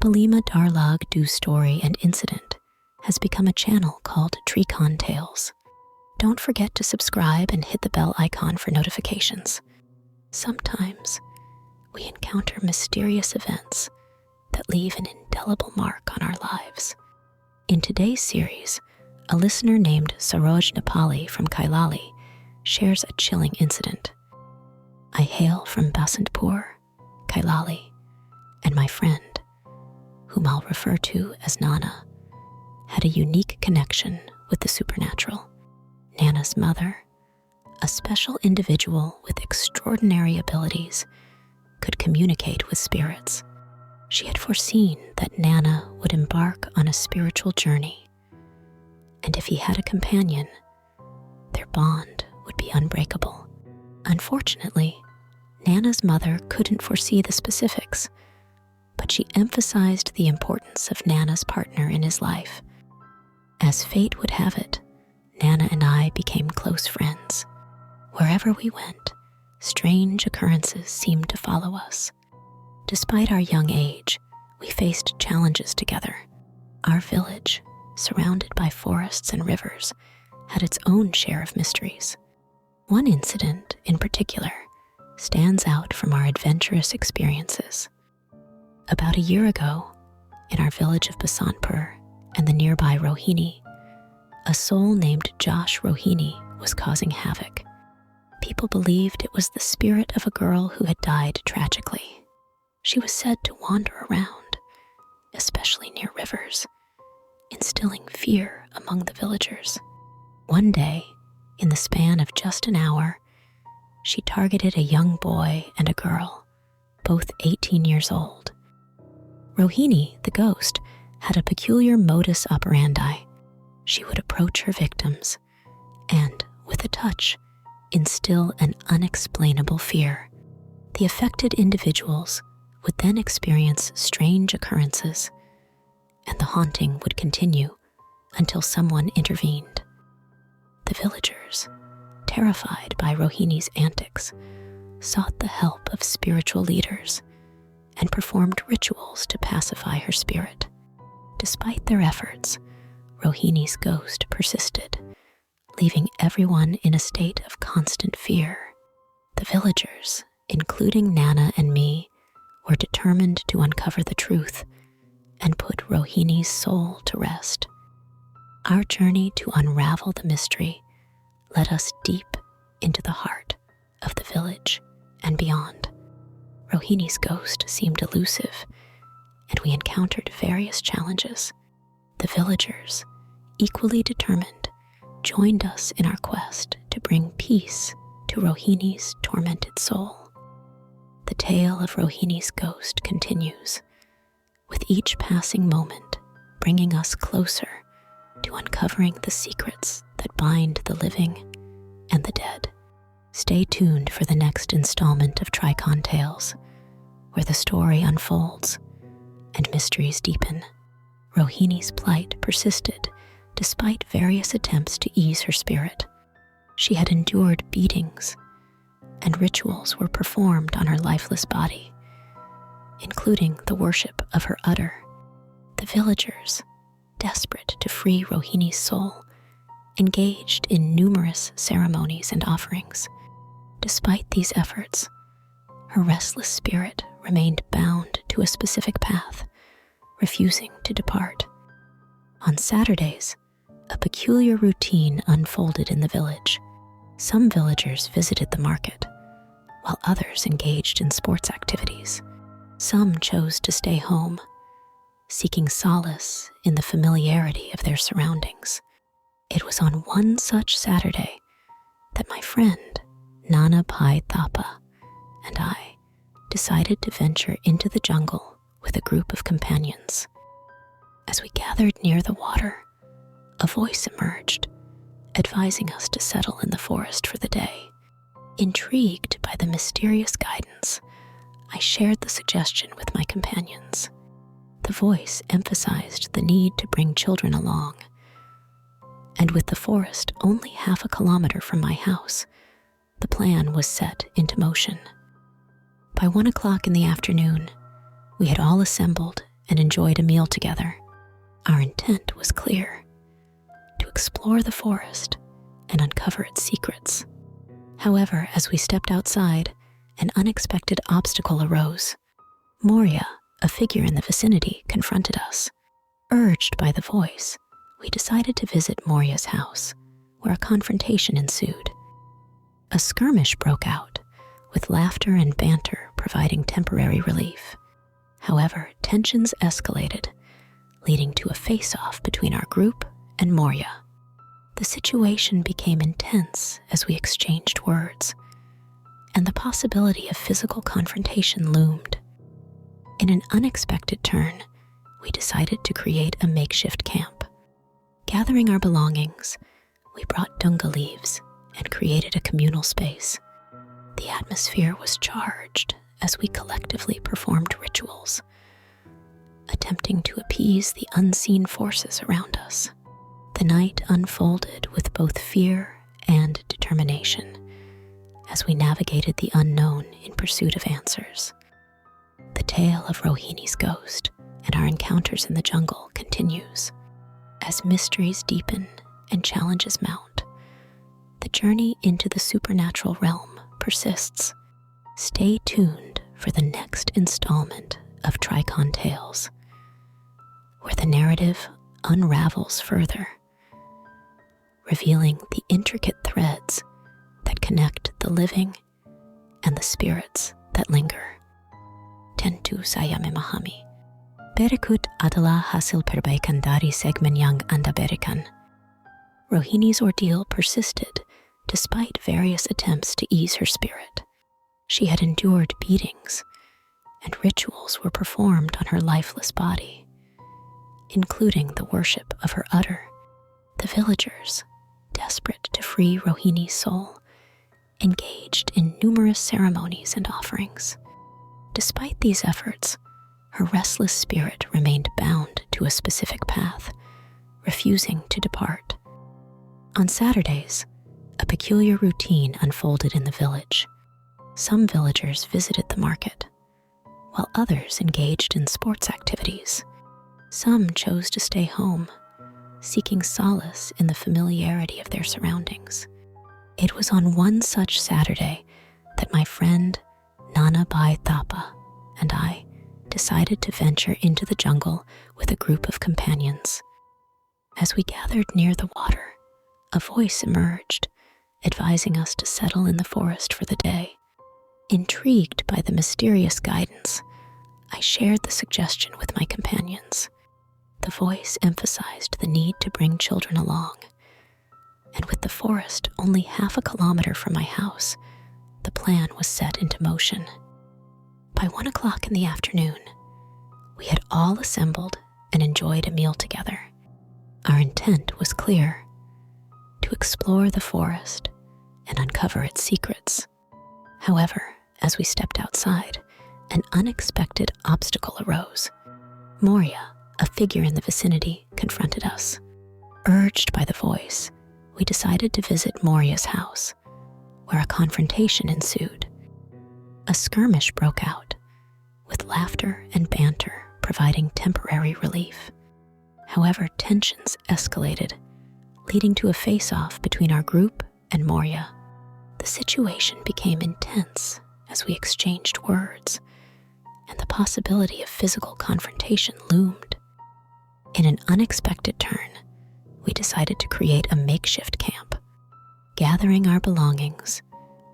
Nepali Ghost Story and Incident has become a channel called Tricon Tales. Don't forget to subscribe and hit the bell icon for notifications. Sometimes we encounter mysterious events that leave an indelible mark on our lives. In today's series, a listener named Saroj Nepali from Kailali shares a chilling incident. I hail from Basantpur, Kailali, and my friend, whom I'll refer to as Nana, had a unique connection with the supernatural. Nana's mother, a special individual with extraordinary abilities, could communicate with spirits. She had foreseen that Nana would embark on a spiritual journey, and if he had a companion, their bond would be unbreakable. Unfortunately, Nana's mother couldn't foresee the specifics, but she emphasized the importance of Nana's partner in his life. As fate would have it, Nana and I became close friends. Wherever we went, strange occurrences seemed to follow us. Despite our young age, we faced challenges together. Our village, surrounded by forests and rivers, had its own share of mysteries. One incident, in particular, stands out from our adventurous experiences. About a year ago, in our village of Basantpur and the nearby Rohini, a soul named Josh Rohini was causing havoc. People believed it was the spirit of a girl who had died tragically. She was said to wander around, especially near rivers, instilling fear among the villagers. One day, in the span of just an hour, she targeted a young boy and a girl, both 18 years old. Rohini, the ghost, had a peculiar modus operandi. She would approach her victims and, with a touch, instill an unexplainable fear. The affected individuals would then experience strange occurrences, and the haunting would continue until someone intervened. The villagers, terrified by Rohini's antics, sought the help of spiritual leaders and performed rituals to pacify her spirit. Despite their efforts, Rohini's ghost persisted, leaving everyone in a state of constant fear. The villagers, including Nana and me, were determined to uncover the truth and put Rohini's soul to rest. Our journey to unravel the mystery led us deep into the heart of the village and beyond. Rohini's ghost seemed elusive, and we encountered various challenges. The villagers, equally determined, joined us in our quest to bring peace to Rohini's tormented soul. The tale of Rohini's ghost continues, with each passing moment bringing us closer to uncovering the secrets that bind the living and the dead. Stay tuned for the next installment of Tricon Tales, where the story unfolds and mysteries deepen. Rohini's plight persisted despite various attempts to ease her spirit. She had endured beatings, and rituals were performed on her lifeless body, including the worship of her udder. The villagers, desperate to free Rohini's soul, engaged in numerous ceremonies and offerings. Despite these efforts, her restless spirit remained bound to a specific path, refusing to depart. On Saturdays, a peculiar routine unfolded in the village. Some villagers visited the market, while others engaged in sports activities. Some chose to stay home, seeking solace in the familiarity of their surroundings. It was on one such Saturday that my friend, Nana Pai Thapa, and I decided to venture into the jungle with a group of companions. As we gathered near the water, a voice emerged, advising us to settle in the forest for the day. Intrigued by the mysterious guidance, I shared the suggestion with my companions. The voice emphasized the need to bring children along, and with the forest only half a kilometer from my house, the plan was set into motion. By 1 o'clock in the afternoon, we had all assembled and enjoyed a meal together. Our intent was clear: to explore the forest and uncover its secrets. However, as we stepped outside, an unexpected obstacle arose. Moria, a figure in the vicinity, confronted us. Urged by the voice, we decided to visit Moria's house, where a confrontation ensued. A skirmish broke out, with laughter and banter providing temporary relief. However, tensions escalated, leading to a face-off between our group and Moria. The situation became intense as we exchanged words, and the possibility of physical confrontation loomed. In an unexpected turn, we decided to create a makeshift camp. Gathering our belongings, we brought dunga leaves and created a communal space. The atmosphere was charged as we collectively performed rituals, attempting to appease the unseen forces around us. The night unfolded with both fear and determination as we navigated the unknown in pursuit of answers. The tale of Rohini's ghost and our encounters in the jungle continues. As mysteries deepen and challenges mount, the journey into the supernatural realm persists. Stay tuned for the next installment of Tricon Tales, where the narrative unravels further, revealing the intricate threads that connect the living and the spirits that linger. Tentu saya memahami. Berikut adalah hasil perbaikan dari segmen yang Anda berikan. Rohini's ordeal persisted despite various attempts to ease her spirit. She had endured beatings, and rituals were performed on her lifeless body, including the worship of her udder. The villagers, desperate to free Rohini's soul, engaged in numerous ceremonies and offerings. Despite these efforts, her restless spirit remained bound to a specific path, refusing to depart. On Saturdays, a peculiar routine unfolded in the village. Some villagers visited the market, while others engaged in sports activities. Some chose to stay home, seeking solace in the familiarity of their surroundings. It was on one such Saturday that my friend Nana Bai Thapa and I decided to venture into the jungle with a group of companions. As we gathered near the water, a voice emerged, advising us to settle in the forest for the day. Intrigued by the mysterious guidance, I shared the suggestion with my companions. The voice emphasized the need to bring children along, and with the forest only half a kilometer from my house, the plan was set into motion. By 1 o'clock in the afternoon, we had all assembled and enjoyed a meal together. Our intent was clear: to explore the forest and uncover its secrets. However, as we stepped outside, an unexpected obstacle arose. Moria, a figure in the vicinity, confronted us. Urged by the voice, we decided to visit Moria's house, where a confrontation ensued. A skirmish broke out, with laughter and banter providing temporary relief. However, tensions escalated, leading to a face-off between our group and Moria. The situation became intense as we exchanged words, and the possibility of physical confrontation loomed. In an unexpected turn, we decided to create a makeshift camp. Gathering our belongings,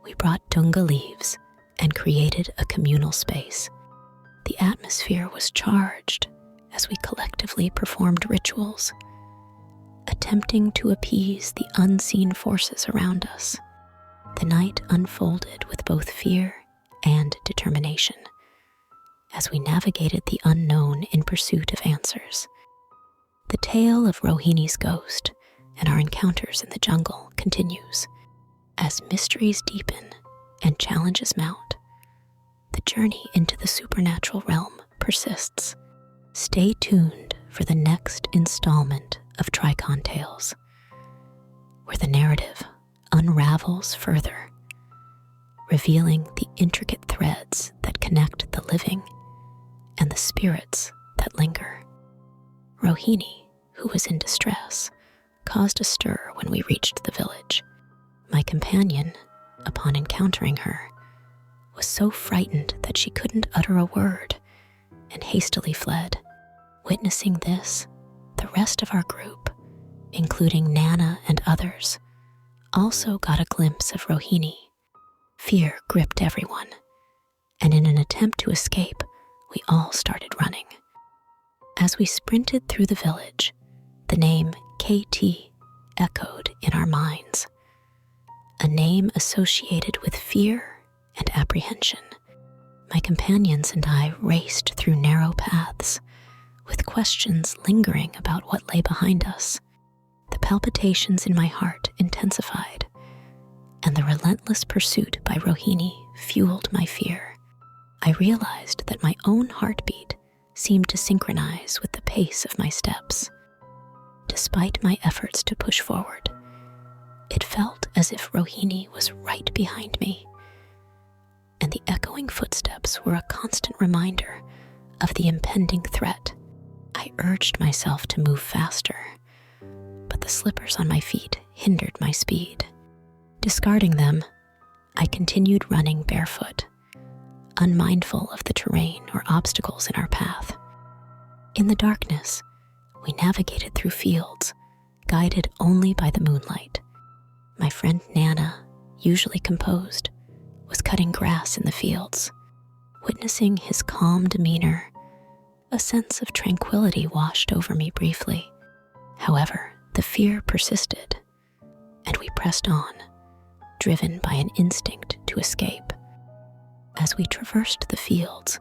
we brought dunga leaves and created a communal space. The atmosphere was charged as we collectively performed rituals, attempting to appease the unseen forces around us. The night unfolded with both fear and determination as we navigated the unknown in pursuit of answers. The tale of Rohini's ghost and our encounters in the jungle continues. As mysteries deepen and challenges mount, the journey into the supernatural realm persists. Stay tuned for the next installment of Tricon Tales, where the narrative unravels further, revealing the intricate threads that connect the living and the spirits that that linger. Rohini, who was in distress, caused a stir when we reached the village. My companion, upon encountering her, was so frightened that she couldn't utter a word and hastily fled. Witnessing this, the rest of our group, including Nana and others, also got a glimpse of Rohini. Fear gripped everyone, and in an attempt to escape, we all started running. As we sprinted through the village, the name KT echoed in our minds, a name associated with fear and apprehension. My companions and I raced through narrow paths, with questions lingering about what lay behind us. The palpitations in my heart intensified, and the relentless pursuit by Rohini fueled my fear. I realized that my own heartbeat seemed to synchronize with the pace of my steps. Despite my efforts to push forward, it felt as if Rohini was right behind me, and the echoing footsteps were a constant reminder of the impending threat. I urged myself to move faster, but the slippers on my feet hindered my speed. Discarding them, I continued running barefoot, unmindful of the terrain or obstacles in our path. In the darkness, we navigated through fields, guided only by the moonlight. My friend Nana, usually composed, was cutting grass in the fields. Witnessing his calm demeanor, a sense of tranquility washed over me briefly. However, the fear persisted, and we pressed on, driven by an instinct to escape. As we traversed the fields,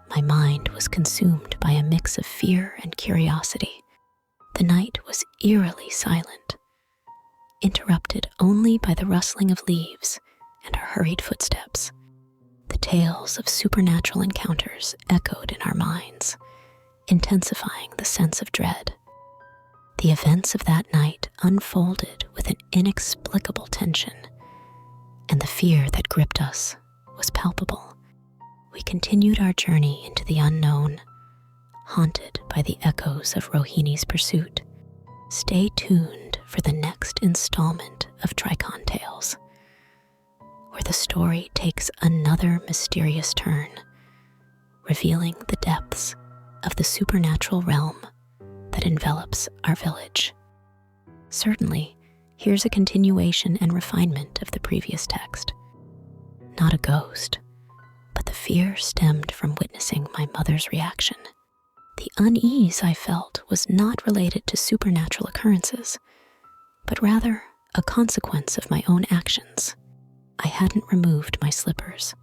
my mind was consumed by a mix of fear and curiosity. The night was eerily silent, interrupted only by the rustling of leaves and our hurried footsteps. The tales of supernatural encounters echoed in our minds, intensifying the sense of dread. The events of that night unfolded with an inexplicable tension, and the fear that gripped us was palpable. We continued our journey into the unknown, haunted by the echoes of Rohini's pursuit. Stay tuned for the next installment of Tricon Tales, where the story takes another mysterious turn, revealing the depths of the supernatural realm that envelops our village. Certainly, here's a continuation and refinement of the previous text. Not a ghost, but the fear stemmed from witnessing my mother's reaction. The unease I felt was not related to supernatural occurrences, but rather a consequence of my own actions. I hadn't removed my slippers,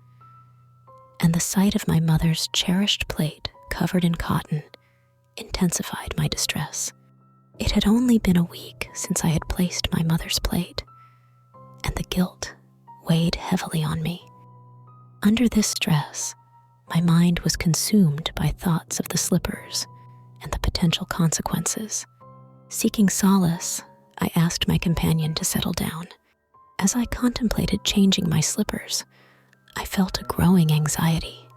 and the sight of my mother's cherished plate covered in cotton intensified my distress. It had only been a week since I had placed my mother's plate, and the guilt weighed heavily on me. Under this stress, my mind was consumed by thoughts of the slippers and the potential consequences. Seeking solace, I asked my companion to settle down. As I contemplated changing my slippers, I felt a growing anxiety.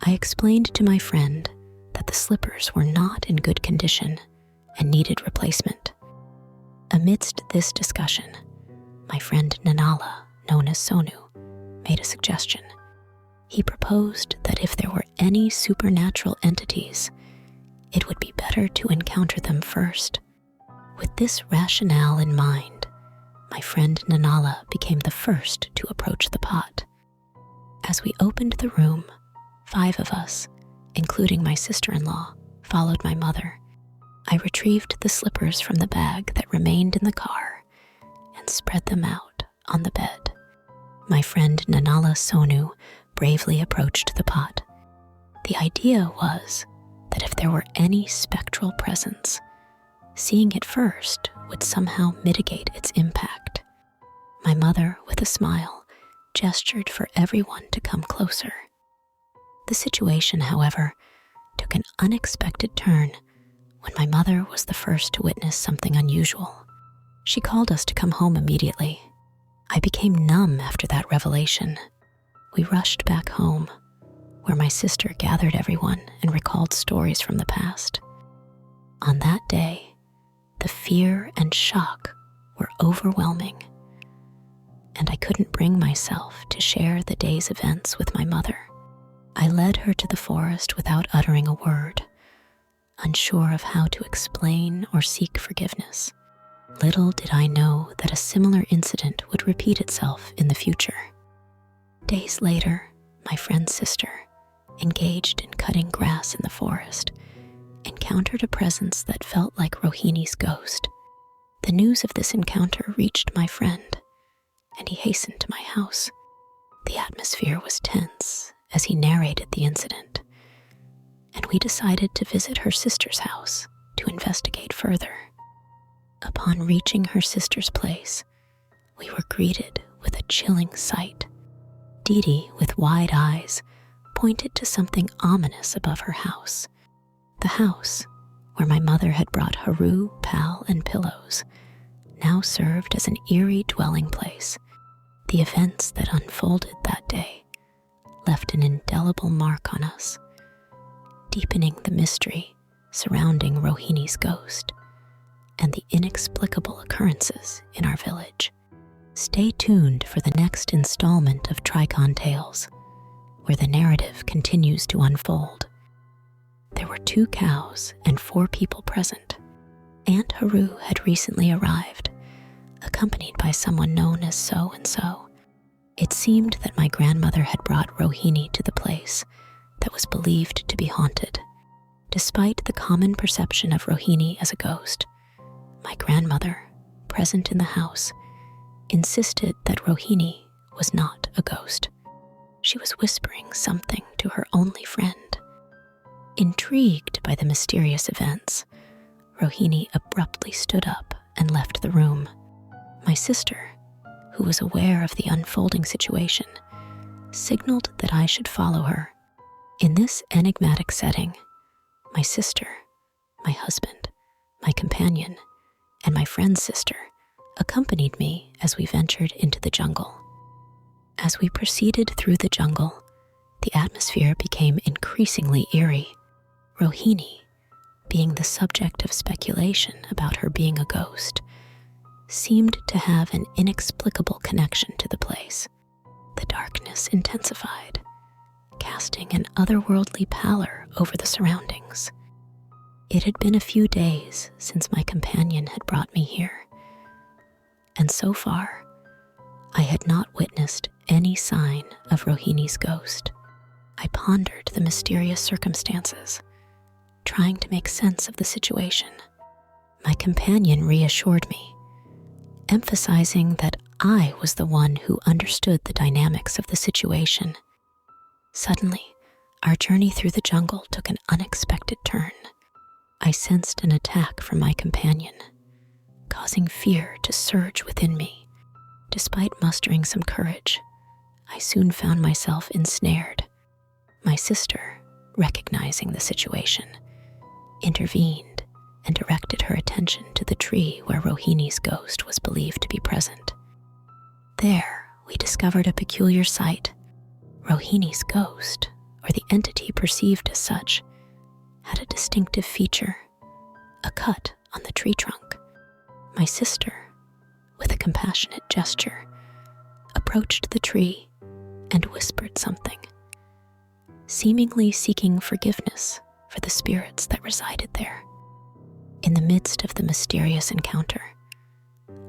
I explained to my friend that the slippers were not in good condition and needed replacement. Amidst this discussion, my friend Nanala, known as Sonu, made a suggestion. He proposed that if there were any supernatural entities, it would be better to encounter them first. With this rationale in mind, my friend Nanala became the first to approach the pot. As we opened the room, 5 of us, including my sister-in-law, followed my mother. I retrieved the slippers from the bag that remained in the car and spread them out on the bed. My friend Nanala Sonu bravely approached the pot. The idea was that if there were any spectral presence, seeing it first would somehow mitigate its impact. My mother, with a smile, gestured for everyone to come closer. The situation, however, took an unexpected turn when my mother was the first to witness something unusual. She called us to come home immediately. I became numb after that revelation. We rushed back home, where where my sister gathered everyone and recalled stories from the past. On that day, the fear and shock were overwhelming, and I couldn't bring myself to share the day's events with my mother. I led her to the forest without uttering a word, unsure of how to explain or seek forgiveness. Little did I know that a similar incident would repeat itself in the future. Days later, my friend's sister, engaged in cutting grass in the forest, encountered a presence that felt like Rohini's ghost. The news of this encounter reached my friend, and he hastened to my house. The atmosphere was tense as he narrated the incident, and we decided to visit her sister's house to investigate further. Upon reaching her sister's place, we were greeted with a chilling sight. Didi, with wide eyes, pointed to something ominous above her house. The house, where my mother had brought Haru, Pal, and pillows, now served as an eerie dwelling place. The events that unfolded that day left an indelible mark on us, deepening the mystery surrounding Rohini's ghost and the inexplicable occurrences in our village. Stay tuned for the next installment of Tricon Tales, where the narrative continues to unfold. There were 2 cows and 4 people present. Aunt Haru had recently arrived, accompanied by someone known as so-and-so. It seemed that my grandmother had brought Rohini to the place that was believed to be haunted. Despite the common perception of Rohini as a ghost, my grandmother, present in the house, insisted that Rohini was not a ghost. She was whispering something to her only friend. Intrigued by the mysterious events, Rohini abruptly stood up and left the room. My sister, who was aware of the unfolding situation, signaled that I should follow her. In this enigmatic setting, my sister, my husband, my companion, and my friend's sister accompanied me as we ventured into the jungle. As we proceeded through the jungle, the atmosphere became increasingly eerie. Rohini, being the subject of speculation about her being a ghost, seemed to have an inexplicable connection to the place. The darkness intensified, casting an otherworldly pallor over the surroundings. It had been a few days since my companion had brought me here, and so far, I had not witnessed any sign of Rohini's ghost. I pondered the mysterious circumstances, trying to make sense of the situation. My companion reassured me, emphasizing that I was the one who understood the dynamics of the situation. Suddenly, our journey through the jungle took an unexpected turn. I sensed an attack from my companion, causing fear to surge within me. Despite mustering some courage, I soon found myself ensnared. My sister, recognizing the situation, intervened and directed her attention to the tree where Rohini's ghost was believed to be present. There, we discovered a peculiar sight. Rohini's ghost, or the entity perceived as such, had a distinctive feature, a cut on the tree trunk. My sister, with a compassionate gesture, approached the tree and whispered something, seemingly seeking forgiveness for the spirits that resided there. In the midst of the mysterious encounter,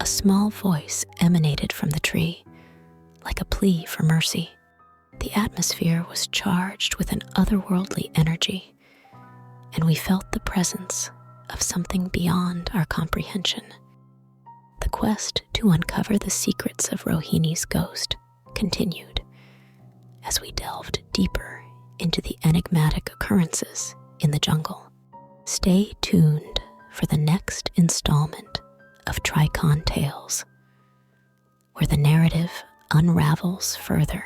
a small voice emanated from the tree, like a plea for mercy. The atmosphere was charged with an otherworldly energy, and we felt the presence of something beyond our comprehension. The quest to uncover the secrets of Rohini's ghost continued as we delved deeper into the enigmatic occurrences in the jungle. Stay tuned for the next installment of Tricon Tales, where the narrative unravels further,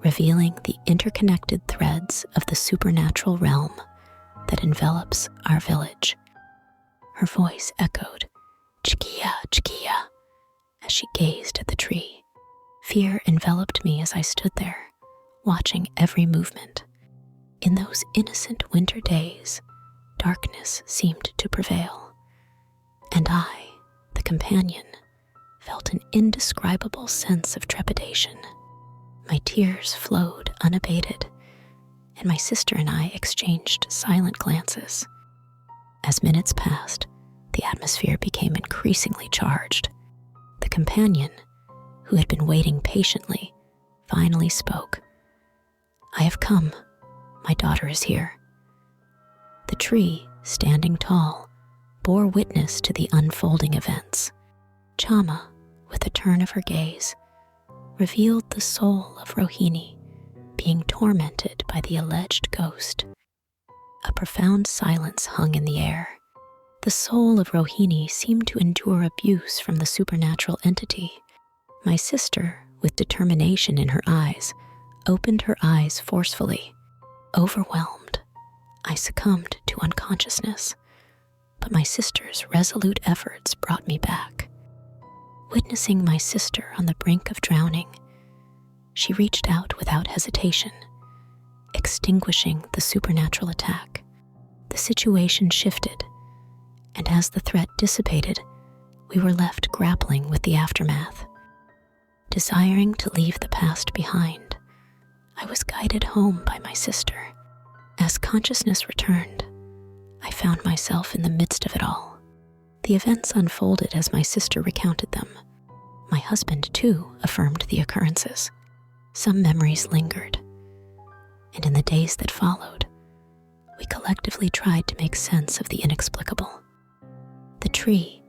revealing the interconnected threads of the supernatural realm that envelops our village. Her voice echoed, "Chikia, Chikia," as she gazed at the tree. Fear enveloped me as I stood there, watching every movement. In those innocent winter days, darkness seemed to prevail, and I, the companion, felt an indescribable sense of trepidation. My tears flowed unabated, and my sister and I exchanged silent glances. As minutes passed, the atmosphere became increasingly charged. The companion, who had been waiting patiently, finally spoke. "I have come. My daughter is here." The tree, standing tall, bore witness to the unfolding events. Chama, with a turn of her gaze, revealed the soul of Rohini being tormented by the alleged ghost. A profound silence hung in the air. The soul of Rohini seemed to endure abuse from the supernatural entity. My sister, with determination in her eyes, opened her eyes forcefully. Overwhelmed, I succumbed to unconsciousness, but my sister's resolute efforts brought me back. Witnessing my sister on the brink of drowning, she reached out without hesitation, extinguishing the supernatural attack. The situation shifted, and as the threat dissipated, we were left grappling with the aftermath. Desiring to leave the past behind, I was guided home by my sister. As consciousness returned, I found myself in the midst of it all. The events unfolded as my sister recounted them. My husband, too, affirmed the occurrences. Some memories lingered, and in the days that followed, we collectively tried to make sense of the inexplicable. The tree,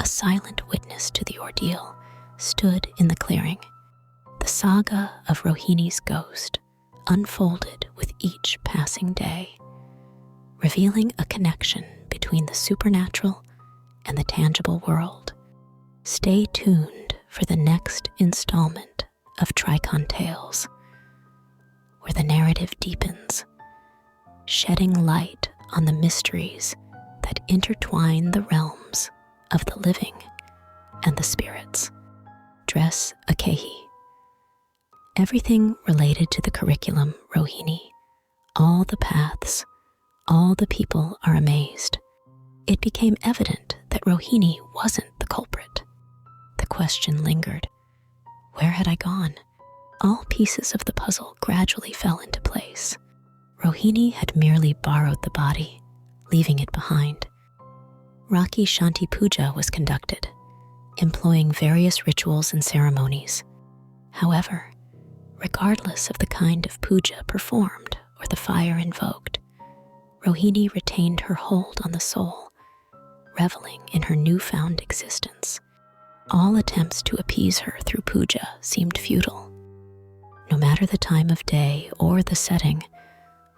a silent witness to the ordeal, stood in the clearing. The saga of Rohini's ghost unfolded with each passing day, revealing a connection between the supernatural and the tangible world. Stay tuned for the next installment of Tricon Tales, where the narrative deepens, shedding light on the mysteries that intertwine the realms of the living and the spirits. Dress Akehi. Everything related to the curriculum, Rohini, all the paths, all the people are amazed. It became evident that Rohini wasn't the culprit. The question lingered. Where had I gone? All pieces of the puzzle gradually fell into place. Rohini had merely borrowed the body, leaving it behind. Raki Shanti Puja was conducted, employing various rituals and ceremonies. However, regardless of the kind of puja performed or the fire invoked, Rohini retained her hold on the soul, reveling in her newfound existence. All attempts to appease her through puja seemed futile. No matter the time of day or the setting,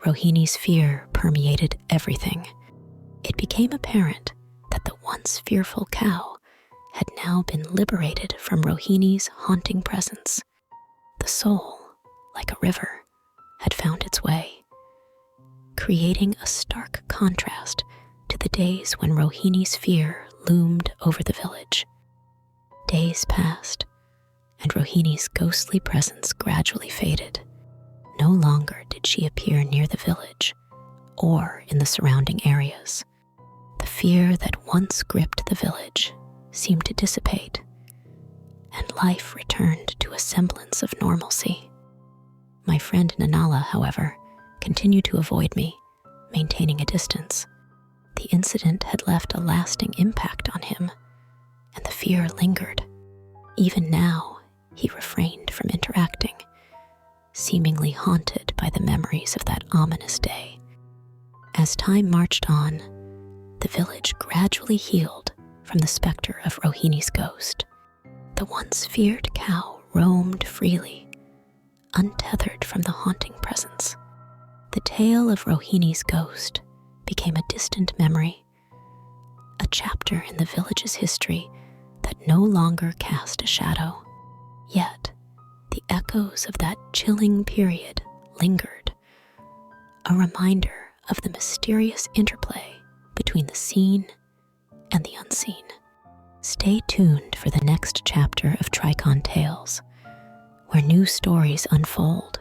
Rohini's fear permeated everything. It became apparent that the once fearful cow had now been liberated from Rohini's haunting presence. The soul, like a river, had found its way, creating a stark contrast to the days when Rohini's fear loomed over the village. Days passed, and Rohini's ghostly presence gradually faded. No longer did she appear near the village or in the surrounding areas. The fear that once gripped the village seemed to dissipate, and life returned to a semblance of normalcy. My friend Nanala, however, continued to avoid me, maintaining a distance. The incident had left a lasting impact on him, and the fear lingered. Even now, he refrained from interacting, seemingly haunted by the memories of that ominous day. As time marched on, the village gradually healed from the specter of Rohini's ghost. The once feared cow roamed freely, untethered from the haunting presence. The tale of Rohini's ghost became a distant memory, a chapter in the village's history that no longer cast a shadow. Yet, the echoes of that chilling period lingered, a reminder of the mysterious interplay between the seen and the unseen. Stay tuned for the next chapter of Tricon Tales, where new stories unfold,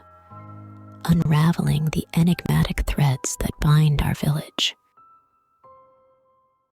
unraveling the enigmatic threads that bind our village.